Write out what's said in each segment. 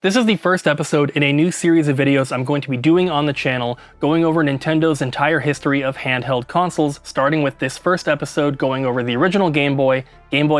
This is the first episode in a new series of videos I'm going to be doing on the channel, going over Nintendo's entire history of handheld consoles, starting with this first episode going over the original Game Boy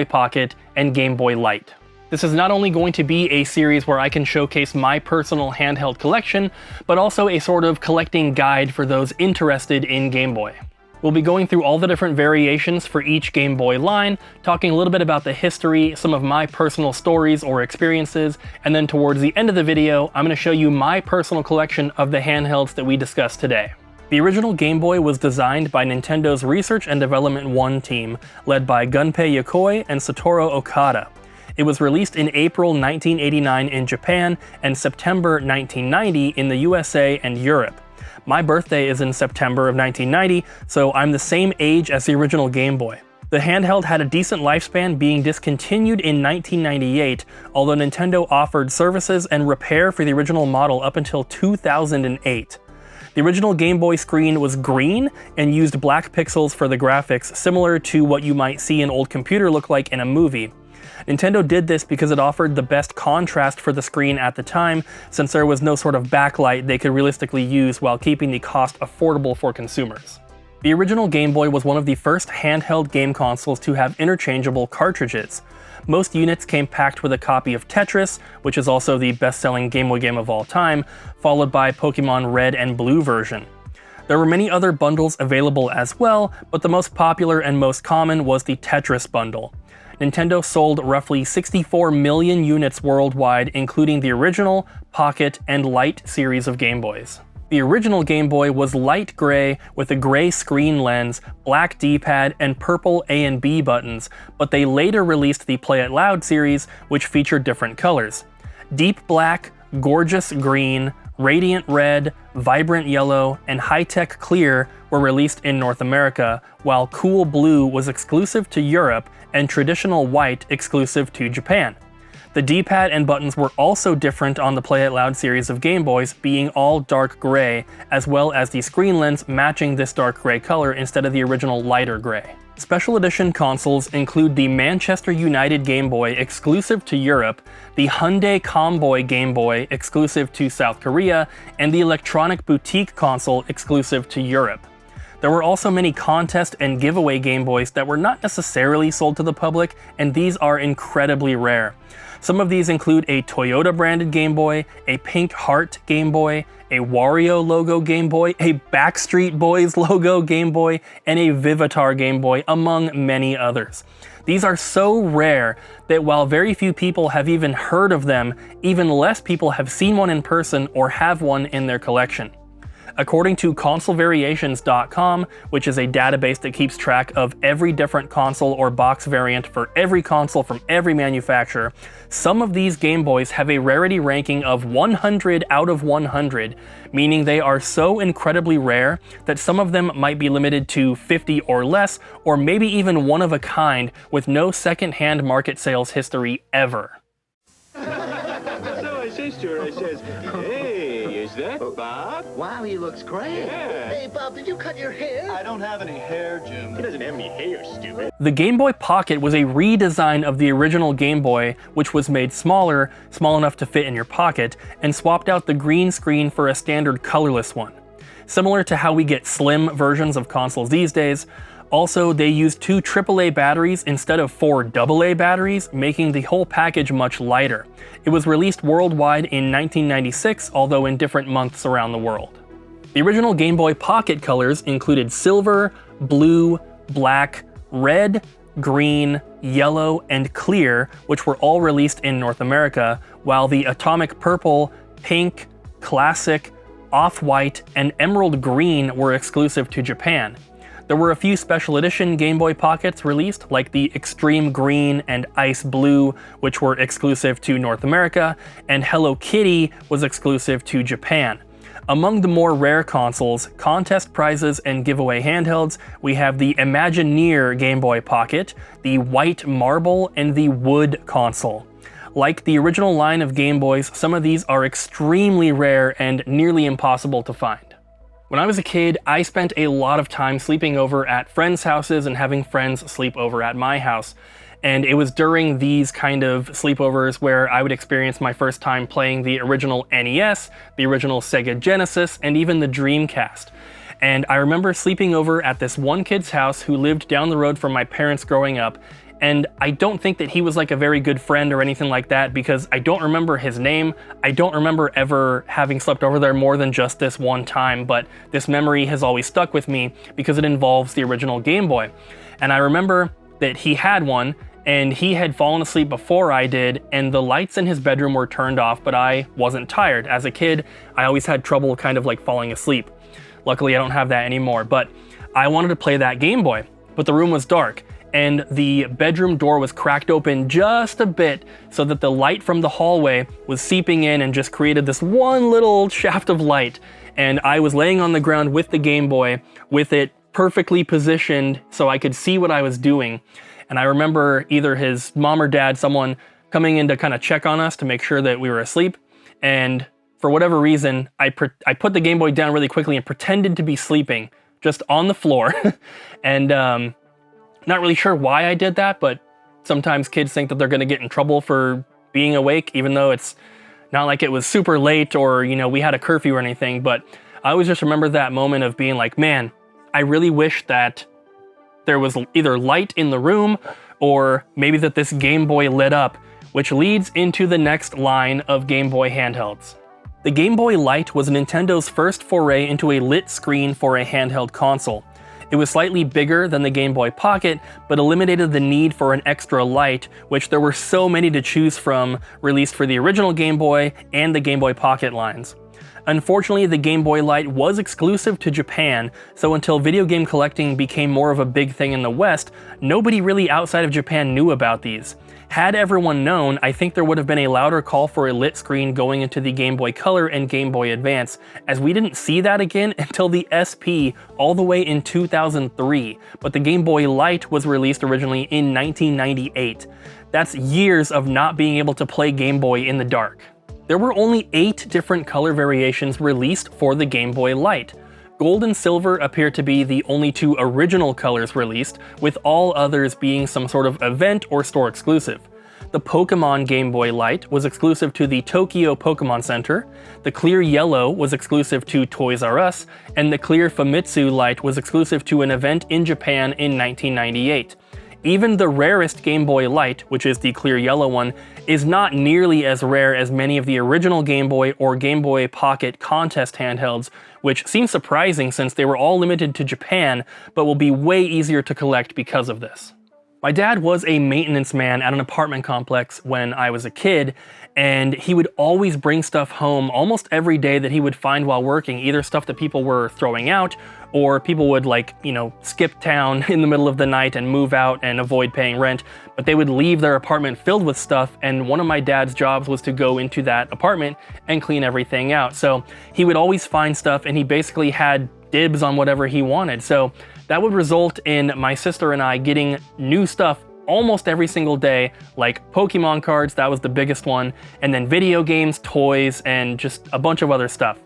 Pocket, and Game Boy Light. This is not only going to be a series where I can showcase my personal handheld collection, but also a sort of collecting guide for those interested in Game Boy. We'll be going through all the different variations for each Game Boy line, talking a little bit about the history, some of my personal stories or experiences, and then towards the end of the video, I'm going to show you my personal collection of the handhelds that we discussed today. The original Game Boy was designed by Nintendo's Research and Development 1 team, led by Gunpei Yokoi and Satoru Okada. It was released in April 1989 in Japan and September 1990 in the USA and Europe. My birthday is in September of 1990, so I'm the same age as the original Game Boy. The handheld had a decent lifespan, being discontinued in 1998, although Nintendo offered services and repair for the original model up until 2008. The original Game Boy screen was green and used black pixels for the graphics, similar to what you might see an old computer look like in a movie. Nintendo did this because it offered the best contrast for the screen at the time, since there was no sort of backlight they could realistically use while keeping the cost affordable for consumers. The original Game Boy was one of the first handheld game consoles to have interchangeable cartridges. Most units came packed with a copy of Tetris, which is also the best-selling Game Boy game of all time, followed by Pokemon Red and Blue version. There were many other bundles available as well, but the most popular and most common was the Tetris bundle. Nintendo sold roughly 64 million units worldwide, including the original, Pocket, and Light series of Game Boys. The original Game Boy was light gray with a gray screen lens, black D-pad, and purple A and B buttons, but they later released the Play It Loud series, which featured different colors. Deep black, gorgeous green, radiant red, vibrant yellow, and high-tech clear were released in North America, while cool blue was exclusive to Europe and traditional white exclusive to Japan. The D-pad and buttons were also different on the Play It Loud series of Game Boys, being all dark gray, as well as the screen lens matching this dark gray color instead of the original lighter gray. Special edition consoles include the Manchester United Game Boy exclusive to Europe, the Hyundai Comboy Game Boy exclusive to South Korea, and the Electronic Boutique console exclusive to Europe. There were also many contest and giveaway Game Boys that were not necessarily sold to the public, and these are incredibly rare. Some of these include a Toyota branded Game Boy, a Pink Heart Game Boy, a Wario logo Game Boy, a Backstreet Boys logo Game Boy, and a Vivitar Game Boy, among many others. These are so rare that while very few people have even heard of them, even less people have seen one in person or have one in their collection. According to consolevariations.com, which is a database that keeps track of every different console or box variant for every console from every manufacturer, some of these Game Boys have a rarity ranking of 100 out of 100, meaning they are so incredibly rare that some of them might be limited to 50 or less, or maybe even one of a kind with no second-hand market sales history ever. So I says to her, I says, "Hey, is that Bob?" Wow, he looks great. Yeah. Hey, Bob, did you cut your hair? I don't have any hair, Jim. He doesn't have any hair, stupid. The Game Boy Pocket was a redesign of the original Game Boy, which was made smaller, small enough to fit in your pocket, and swapped out the green screen for a standard colorless one. Similar to how we get slim versions of consoles these days, also, they used 2 AAA batteries instead of 4 AA batteries, making the whole package much lighter. It was released worldwide in 1996, although in different months around the world. The original Game Boy Pocket colors included silver, blue, black, red, green, yellow, and clear, which were all released in North America, while the atomic purple, pink, classic, off-white, and emerald green were exclusive to Japan. There were a few special edition Game Boy Pockets released, like the Extreme Green and Ice Blue, which were exclusive to North America, and Hello Kitty was exclusive to Japan. Among the more rare consoles, contest prizes, and giveaway handhelds, we have the Imagineer Game Boy Pocket, the White Marble, and the Wood console. Like the original line of Game Boys, some of these are extremely rare and nearly impossible to find. When I was a kid, I spent a lot of time sleeping over at friends' houses and having friends sleep over at my house. And it was during these kind of sleepovers where I would experience my first time playing the original NES, the original Sega Genesis, and even the Dreamcast. And I remember sleeping over at this one kid's house who lived down the road from my parents growing up. And I don't think that he was like a very good friend or anything like that, because I don't remember his name. I don't remember ever having slept over there more than just this one time, but this memory has always stuck with me because it involves the original Game Boy. And I remember that he had one, and he had fallen asleep before I did, and the lights in his bedroom were turned off, but I wasn't tired. As a kid, I always had trouble kind of like falling asleep. Luckily, I don't have that anymore, but I wanted to play that Game Boy, but the room was dark, and the bedroom door was cracked open just a bit so that the light from the hallway was seeping in and just created this one little shaft of light. And I was laying on the ground with the Game Boy, with it perfectly positioned so I could see what I was doing. And I remember either his mom or dad, someone coming in to kind of check on us to make sure that we were asleep. And for whatever reason, I put the Game Boy down really quickly and pretended to be sleeping just on the floor. And not really sure why I did that, but sometimes kids think that they're going to get in trouble for being awake, even though it's not like it was super late or, you know, we had a curfew or anything. But I always just remember that moment of being like, man, I really wish that there was either light in the room or maybe that this Game Boy lit up, which leads into the next line of Game Boy handhelds. The Game Boy Light was Nintendo's first foray into a lit screen for a handheld console. It was slightly bigger than the Game Boy Pocket, but eliminated the need for an extra light, which there were so many to choose from, released for the original Game Boy and the Game Boy Pocket lines. Unfortunately, the Game Boy Light was exclusive to Japan, so until video game collecting became more of a big thing in the West, nobody really outside of Japan knew about these. Had everyone known, I think there would have been a louder call for a lit screen going into the Game Boy Color and Game Boy Advance, as we didn't see that again until the SP all the way in 2003, but the Game Boy Light was released originally in 1998. That's years of not being able to play Game Boy in the dark. There were only 8 different color variations released for the Game Boy Light. Gold and silver appear to be the only 2 original colors released, with all others being some sort of event or store exclusive. The Pokemon Game Boy Light was exclusive to the Tokyo Pokemon Center, the Clear Yellow was exclusive to Toys R Us, and the Clear Famitsu Light was exclusive to an event in Japan in 1998. Even the rarest Game Boy Light, which is the clear yellow one, is not nearly as rare as many of the original Game Boy or Game Boy Pocket contest handhelds, which seems surprising since they were all limited to Japan, but will be way easier to collect because of this. My dad was a maintenance man at an apartment complex when I was a kid, and he would always bring stuff home almost every day that he would find while working, either stuff that people were throwing out, or people would skip town in the middle of the night and move out and avoid paying rent, but they would leave their apartment filled with stuff, and one of my dad's jobs was to go into that apartment and clean everything out. So he would always find stuff, and he basically had dibs on whatever he wanted. So that would result in my sister and I getting new stuff almost every single day, like Pokemon cards, that was the biggest one, and then video games, toys, and just a bunch of other stuff.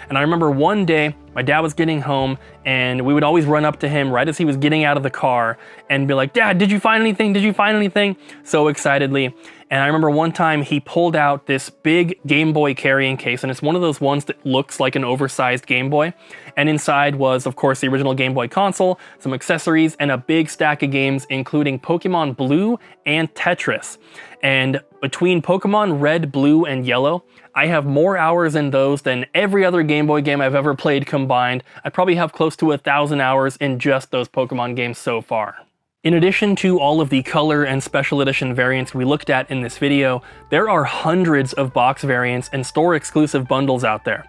And I remember one day, my dad was getting home, and we would always run up to him right as he was getting out of the car and be like, "Dad, did you find anything? Did you find anything?" So excitedly. And I remember one time he pulled out this big Game Boy carrying case, and it's one of those ones that looks like an oversized Game Boy. And inside was, of course, the original Game Boy console, some accessories, and a big stack of games, including Pokemon Blue and Tetris. And between Pokemon Red, Blue, and Yellow, I have more hours in those than every other Game Boy game I've ever played combined. I probably have close to 1,000 hours in just those Pokemon games so far. In addition to all of the color and special edition variants we looked at in this video, there are hundreds of box variants and store exclusive bundles out there.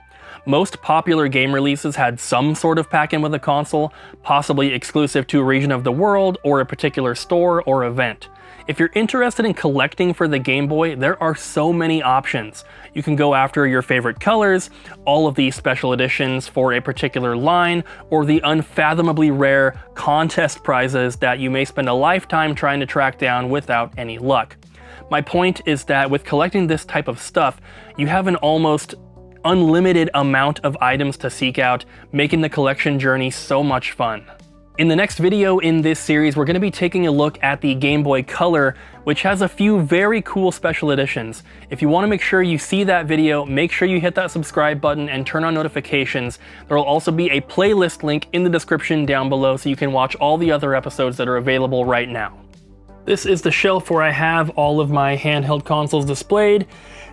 Most popular game releases had some sort of pack-in with a console, possibly exclusive to a region of the world or a particular store or event. If you're interested in collecting for the Game Boy, there are so many options. You can go after your favorite colors, all of the special editions for a particular line, or the unfathomably rare contest prizes that you may spend a lifetime trying to track down without any luck. My point is that with collecting this type of stuff, you have an almost unlimited amount of items to seek out, making the collection journey so much fun. In the next video in this series, we're going to be taking a look at the Game Boy Color, which has a few very cool special editions. If you want to make sure you see that video, make sure you hit that subscribe button and turn on notifications. There will also be a playlist link in the description down below so you can watch all the other episodes that are available right now. This is the shelf where I have all of my handheld consoles displayed.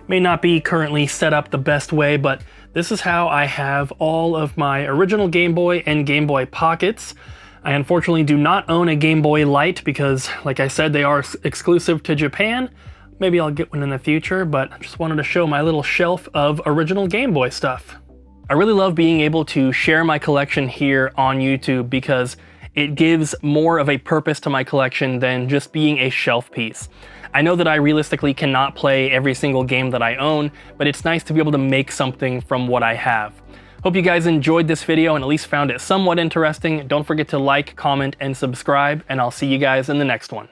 May not be currently set up the best way, but this is how I have all of my original Game Boy and Game Boy Pockets. I unfortunately do not own a Game Boy Light because, like I said, they are exclusive to Japan. Maybe I'll get one in the future, but I just wanted to show my little shelf of original Game Boy stuff. I really love being able to share my collection here on YouTube because it gives more of a purpose to my collection than just being a shelf piece. I know that I realistically cannot play every single game that I own, but it's nice to be able to make something from what I have. Hope you guys enjoyed this video and at least found it somewhat interesting. Don't forget to like, comment, and subscribe, and I'll see you guys in the next one.